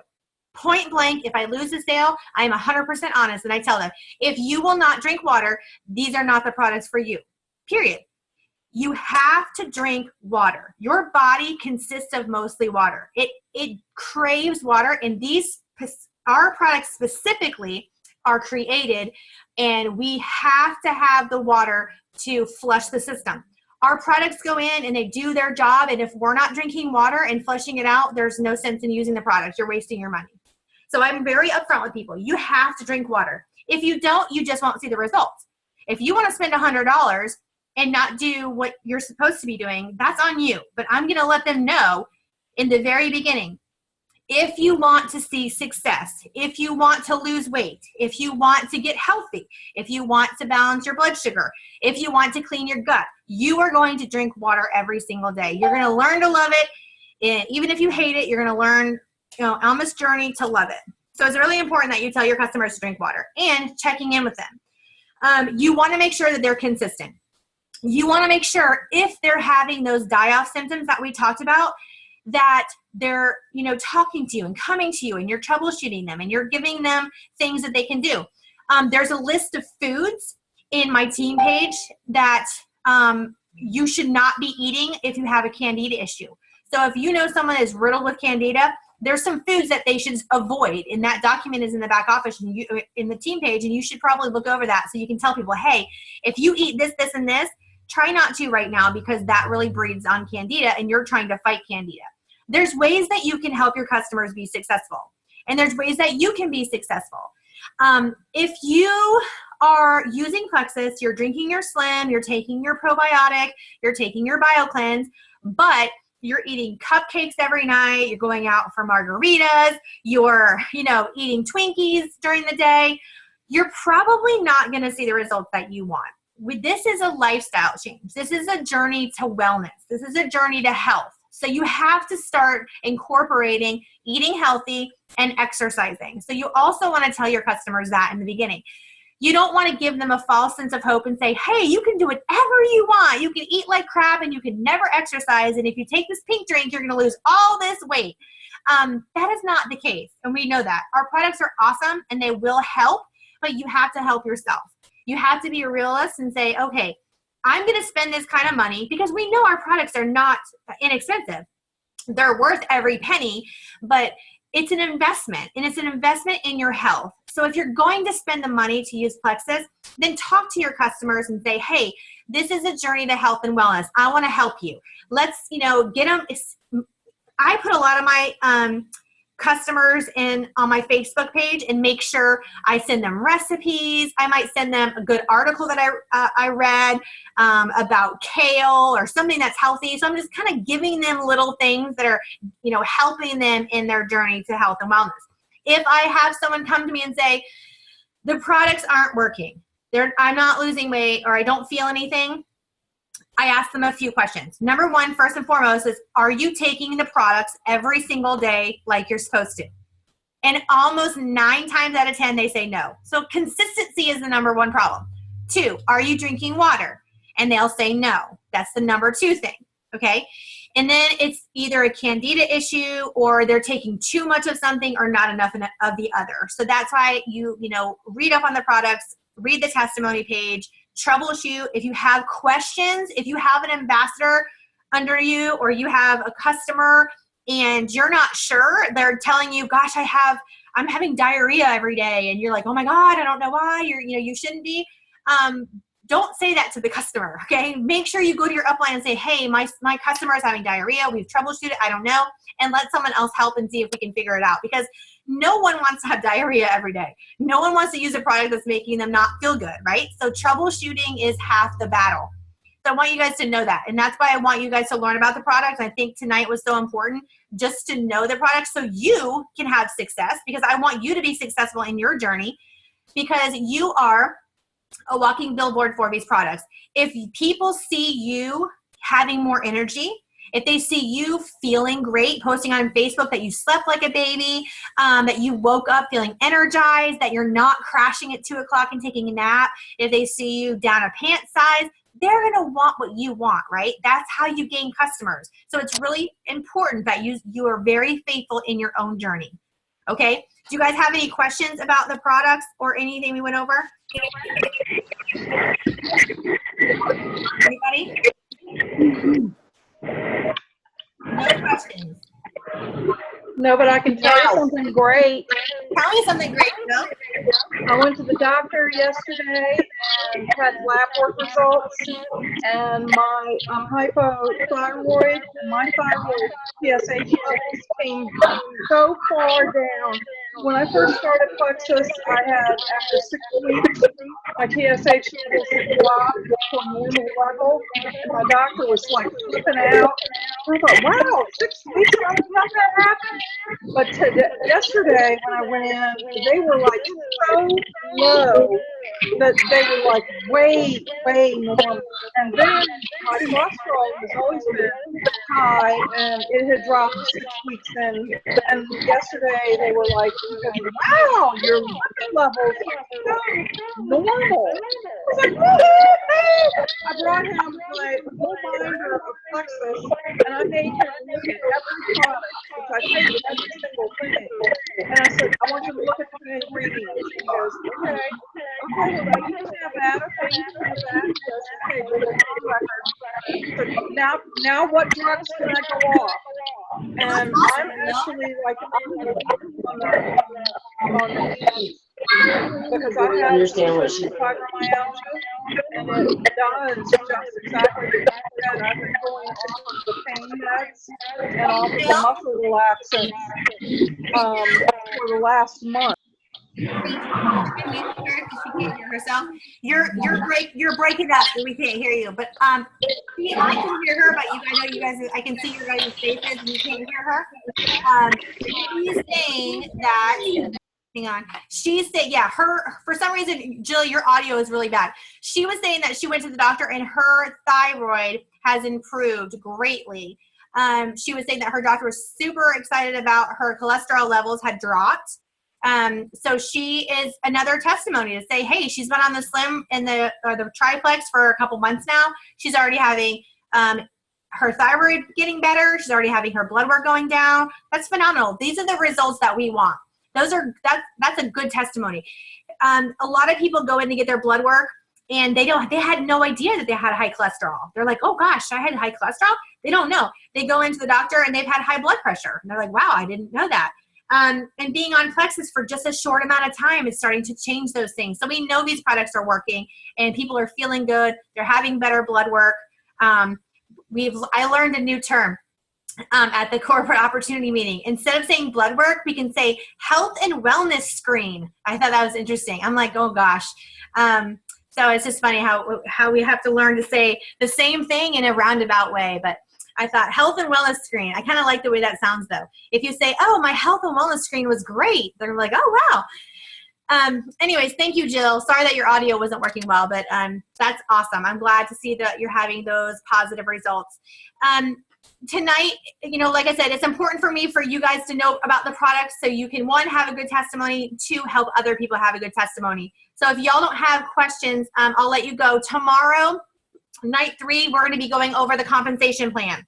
Point blank, if I lose a sale, I am 100% honest, and I tell them, if you will not drink water, these are not the products for you, period. You have to drink water. Your body consists of mostly water. It craves water, and our products specifically are created, and we have to have the water to flush the system. Our products go in and they do their job, and if we're not drinking water and flushing it out, there's no sense in using the product. You're wasting your money. So I'm very upfront with people. You have to drink water. If you don't, you just won't see the results. If you want to spend $100 and not do what you're supposed to be doing, that's on you. But I'm going to let them know in the very beginning, if you want to see success, if you want to lose weight, if you want to get healthy, if you want to balance your blood sugar, if you want to clean your gut, you are going to drink water every single day. You're going to learn to love it. And even if you hate it, you're going to learn, on this journey to love it. So it's really important that you tell your customers to drink water and checking in with them. You want to make sure that they're consistent. You want to make sure if they're having those die-off symptoms that we talked about, that they're, talking to you and coming to you, and you're troubleshooting them and you're giving them things that they can do. There's a list of foods in my team page that you should not be eating if you have a candida issue. So if you know someone is riddled with candida, there's some foods that they should avoid, and that document is in the back office and in the team page, and you should probably look over that so you can tell people, hey, if you eat this, this, and this, try not to right now, because that really breeds on candida and you're trying to fight candida. There's ways that you can help your customers be successful, and there's ways that you can be successful. If you are using Plexus, you're drinking your Slim, you're taking your probiotic, you're taking your BioCleanse, but you're eating cupcakes every night, you're going out for margaritas, you're, eating Twinkies during the day, you're probably not going to see the results that you want. This is a lifestyle change. This is a journey to wellness. This is a journey to health. So you have to start incorporating eating healthy and exercising. So you also want to tell your customers that in the beginning. You don't want to give them a false sense of hope and say, hey, you can do whatever you want. You can eat like crap and you can never exercise. And if you take this pink drink, you're going to lose all this weight. That is not the case. And we know that. Our products are awesome and they will help, but you have to help yourself. You have to be a realist and say, okay, I'm going to spend this kind of money because we know our products are not inexpensive. They're worth every penny, but it's an investment, and it's an investment in your health. So if you're going to spend the money to use Plexus, then talk to your customers and say, hey, this is a journey to health and wellness. I want to help you. Let's, get them. I put a lot of my customers in on my Facebook page and make sure I send them recipes. I might send them a good article that I read about kale or something that's healthy. So I'm just kind of giving them little things that are, helping them in their journey to health and wellness. If I have someone come to me and say, the products aren't working, I'm not losing weight or I don't feel anything, I ask them a few questions. Number one, first and foremost, is are you taking the products every single day like you're supposed to? And almost 9 times out of 10, they say no. So consistency is the number one problem. 2, are you drinking water? And they'll say no. That's the number 2 thing, okay? And then it's either a candida issue or they're taking too much of something or not enough of the other. So that's why you read up on the products, read the testimony page, troubleshoot. If you have questions, if you have an ambassador under you or you have a customer and you're not sure, they're telling you, gosh, I'm having diarrhea every day. And you're like, oh my God, I don't know why you shouldn't be. Don't say that to the customer. Okay. Make sure you go to your upline and say, hey, my customer is having diarrhea. We've troubleshooted. I don't know. And let someone else help and see if we can figure it out, because no one wants to have diarrhea every day. No one wants to use a product that's making them not feel good, right? So troubleshooting is half the battle. So I want you guys to know that. And that's why I want you guys to learn about the product. I think tonight was so important just to know the product so you can have success, because I want you to be successful in your journey, because you are a walking billboard for these products. If people see you having more energy, if they see you feeling great, posting on Facebook that you slept like a baby, that you woke up feeling energized, that you're not crashing at 2 o'clock and taking a nap, if they see you down a pant size, they're going to want what you want, right? That's how you gain customers. So it's really important that you are very faithful in your own journey. Okay? Do you guys have any questions about the products or anything we went over? Anybody? No questions. No, but I can tell you something great. Tell me something great, Bill. I went to the doctor yesterday and had lab work results, and my hypothyroid, my thyroid TSH levels came so far down. When I first started Plexus, I had, after 6 weeks, my TSH levels had dropped to a normal level. My doctor was like flipping out. I thought, wow, 6 weeks, how did that happen? But yesterday, when I went in, they were like so low that they were like way, way normal. And then my cholesterol has always been high, and it had dropped 6 weeks in. And yesterday, they were like, wow, your lipid levels are so normal. I was like, woo-hoo! I brought him my whole binder of Plexus, and I made him look at every product, which I paid every single thing. And I said, I want you to look at the ingredients. He goes, okay, well, you can have that. Okay, you can have that. He goes, okay, well, it's on record. So now what drugs can I go off? And I'm actually like on the ease, because I had fibromyalgia, and it does just exactly what you said. I've been going off the pain meds and off the muscle relaxants for the last month. Can we hear her 'cause she can't hear herself? You're breaking up, so we can't hear you. But I can hear her, but I know you guys. I can see your guys' faces, and you can't hear her. She's saying that. Hang on. She said, yeah, for some reason, Jill, your audio is really bad. She was saying that she went to the doctor and her thyroid has improved greatly. She was saying that her doctor was super excited about her cholesterol levels had dropped. So she is another testimony to say, hey, she's been on the Slim and the Triplex for a couple months now. She's already having her thyroid getting better. She's already having her blood work going down. That's phenomenal. These are the results that we want. That's a good testimony. A lot of people go in to get their blood work and they had no idea that they had high cholesterol. They're like, oh gosh, I had high cholesterol. They don't know. They go into the doctor and they've had high blood pressure. And they're like, wow, I didn't know that. And being on Plexus for just a short amount of time is starting to change those things. So we know these products are working and people are feeling good. They're having better blood work. I learned a new term. At the corporate opportunity meeting. Instead of saying blood work, we can say health and wellness screen. I thought that was interesting. I'm like, oh gosh. So it's just funny how we have to learn to say the same thing in a roundabout way. But I thought health and wellness screen. I kind of like the way that sounds though. If you say, oh, my health and wellness screen was great, they're like, oh, wow. Anyways, thank you, Jill. Sorry that your audio wasn't working well, but that's awesome. I'm glad to see that you're having those positive results. Tonight, like I said, it's important for me for you guys to know about the products so you can, one, have a good testimony, two, help other people have a good testimony. So if y'all don't have questions, I'll let you go. Tomorrow, night 3, we're going to be going over the compensation plan.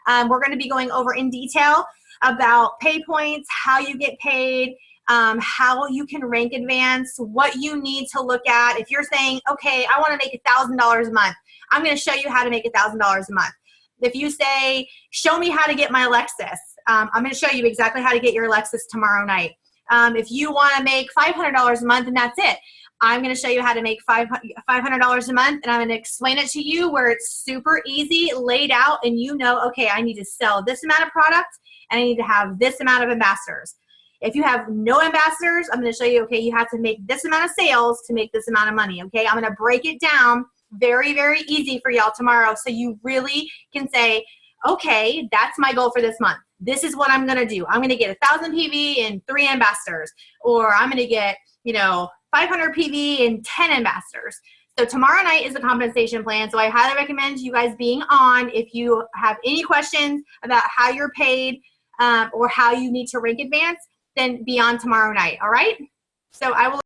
We're going to be going over in detail about pay points, how you get paid, how you can rank advance, what you need to look at. If you're saying, okay, I want to make $1,000 a month, I'm going to show you how to make $1,000 a month. If you say, show me how to get my Lexus, I'm going to show you exactly how to get your Lexus tomorrow night. If you want to make $500 a month and that's it, I'm going to show you how to make $500 a month, and I'm going to explain it to you where it's super easy, laid out, and okay, I need to sell this amount of product, and I need to have this amount of ambassadors. If you have no ambassadors, I'm going to show you, okay, you have to make this amount of sales to make this amount of money, okay? I'm going to break it down very, very easy for y'all tomorrow so you really can say, okay, that's my goal for this month. This is what I'm going to do. I'm going to get 1,000 PV and 3 ambassadors, or I'm going to get, 500 PV and 10 ambassadors. So tomorrow night is the compensation plan. So I highly recommend you guys being on. If you have any questions about how you're paid or how you need to rank advance, then be on tomorrow night. All right. So I will